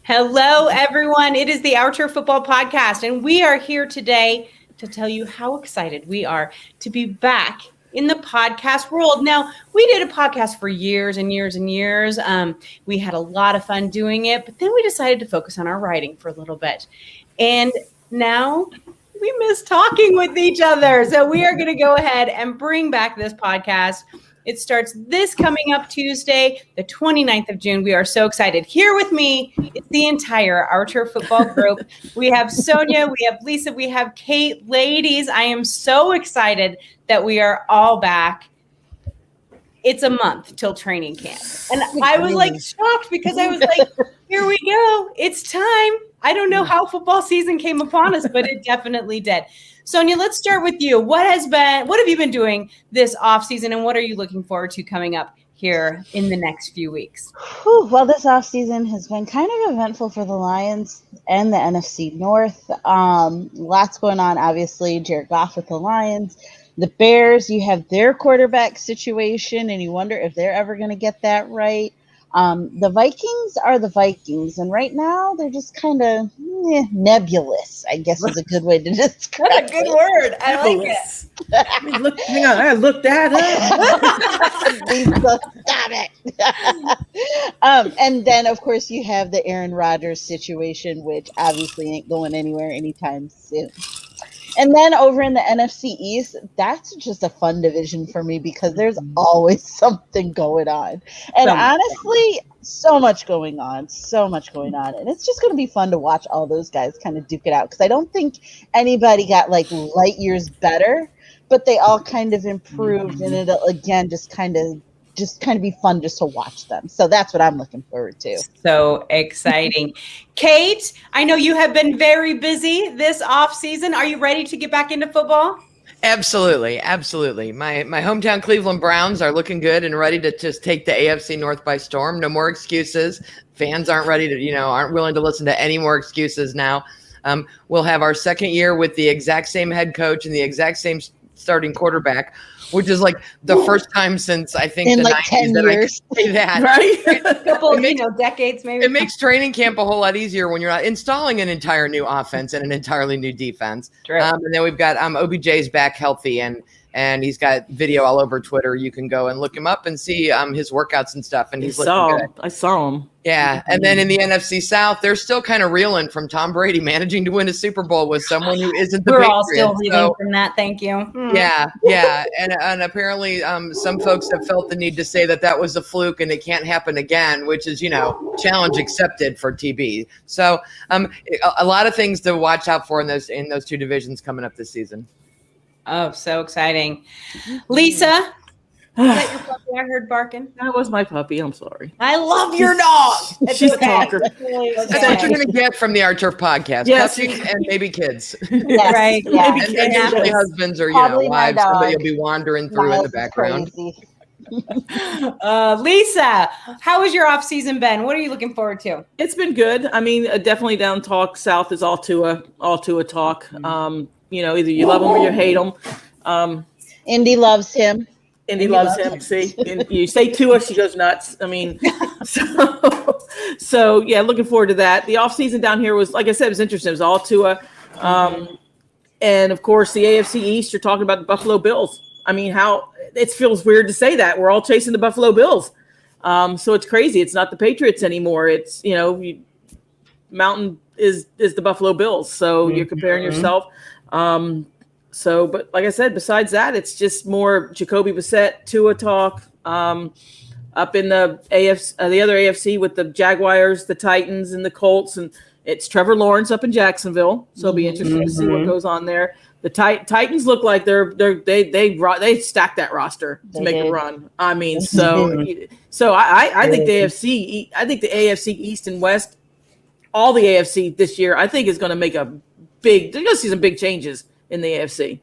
Hello, everyone. It is the Our Turf Football Podcast, and we are here today to tell you how excited we are to be back in the podcast world. Now, we did a podcast for years and years and years. We had a lot of fun doing it, but then we decided to focus on our writing for a little bit. And now we miss talking with each other. So we are going to go ahead and bring back this podcast. It starts this coming up Tuesday, the 29th of June. We are so excited. Here with me is the entire Our Turf Football group. We have Sonia, we have Lisa, we have Kate. Ladies, I am so excited that we are all back. It's a month till training camp. And I was like shocked because I was like, here we go. It's time. I don't know how football season came upon us, but it definitely did. Sonia, let's start with you. What have you been doing this off season, and what are you looking forward to coming up here in the next few weeks? Well, this off season has been kind of eventful for the Lions and the NFC North. Lots going on, obviously. Jared Goff with the Lions. The Bears, you have their quarterback situation, and you wonder if they're ever going to get that right. The Vikings are the Vikings, and right now they're just kind of nebulous, I guess is a good way to describe it. That's a good word. I like it. Hang on, I looked that up. Stop it. And then, of course, you have the Aaron Rodgers situation, which obviously ain't going anywhere anytime soon. And then over in the NFC East, that's just a fun division for me because there's always something going on. And honestly, so much going on. And it's just going to be fun to watch all those guys kind of duke it out because I don't think anybody got like light years better, but they all kind of improved. And it'll, again, just kind of be fun just to watch them. So that's what I'm looking forward to. So exciting. Kate, I know you have been very busy this off season. Are you ready to get back into football? Absolutely. My hometown Cleveland Browns are looking good and ready to just take the AFC North by storm. No more excuses. Fans aren't ready to, aren't willing to listen to any more excuses now. We'll have our second year with the exact same head coach and the exact same starting quarterback, which is like the first time since I think in the like 90s 10 that years. I can say that. Right? A couple, decades maybe. It makes training camp a whole lot easier when you're not installing an entire new offense and an entirely new defense. And then we've got OBJ's back healthy and he's got video all over Twitter. You can go and look him up and see his workouts and stuff. And he's looking good. I saw him. Yeah. And then in the NFC South, they're still kind of reeling from Tom Brady managing to win a Super Bowl with someone who isn't the We're Patriots. all still reeling from that. Thank you. Yeah. And apparently some folks have felt the need to say that was a fluke and it can't happen again, which is, challenge accepted for TB. So a lot of things to watch out for in those two divisions coming up this season. Oh, so exciting. Lisa, is that your puppy I heard barking? That was my puppy. I'm sorry. I love your dog. She's a talker. That's what you're going to get from the Our Turf podcast. Yes. Puppies and maybe kids. Yes, Right. Yeah. And usually husbands or, Probably my wives. dog. Somebody will be wandering through in the background. Crazy. Lisa, how has your off season been? What are you looking forward to? It's been good. I mean, definitely down talk. South is all Tua talk. Either you love him or you hate him. Indy loves him. Indy loves him. See, and you say Tua, she goes nuts. I mean, so yeah, looking forward to that. The off season down here was, like I said, it was interesting. It was all Tua. And of course, the AFC East, you're talking about the Buffalo Bills. I mean, how it feels weird to say that. We're all chasing the Buffalo Bills. So it's crazy. It's not the Patriots anymore. It's, Mountain is the Buffalo Bills. So you're comparing yourself. But like I said, besides that, it's just more Jacoby Brissett, Tua talk. Up in the the other AFC with the Jaguars, the Titans, and the Colts, and it's Trevor Lawrence up in Jacksonville. So it'll be interesting to see what goes on there. The Titans look like they stacked that roster to make a run. I mean, so I think the AFC, East and West, all the AFC this year, I think is going to make they're going to see some big changes in the AFC.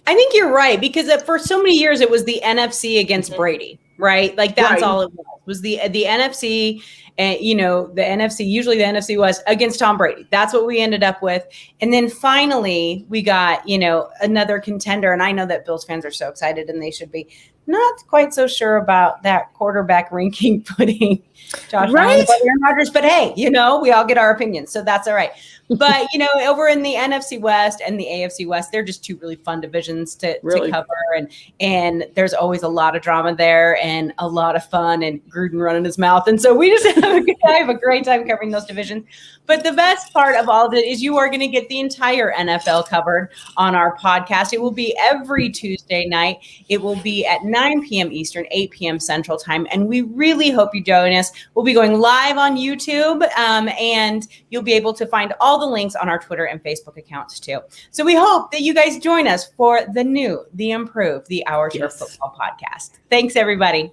I think you're right, because for so many years it was the NFC against Brady, right? Like that's all it was the NFC, and the NFC, usually the NFC West against Tom Brady. That's what we ended up with. And then finally we got, another contender. And I know that Bills fans are so excited, and they should be. not quite so sure about that quarterback ranking putting Josh Allen Right? above Aaron Rodgers. But hey, we all get our opinions, so that's all right. But over in the NFC West and the AFC West, they're just two really fun divisions to cover, and there's always a lot of drama there and a lot of fun and Gruden running his mouth, and so we just have a great time covering those divisions. But the best part of all of it is you are going to get the entire NFL covered on our podcast. It will be every Tuesday night. It will be at 9 p.m. Eastern, 8 p.m. Central Time, and we really hope you join us. We'll be going live on YouTube, and you'll be able to find all the links on our Twitter and Facebook accounts too. So we hope that you guys join us for the new, the improved, the Our Turf Football podcast. Thanks, everybody.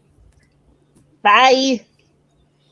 Bye.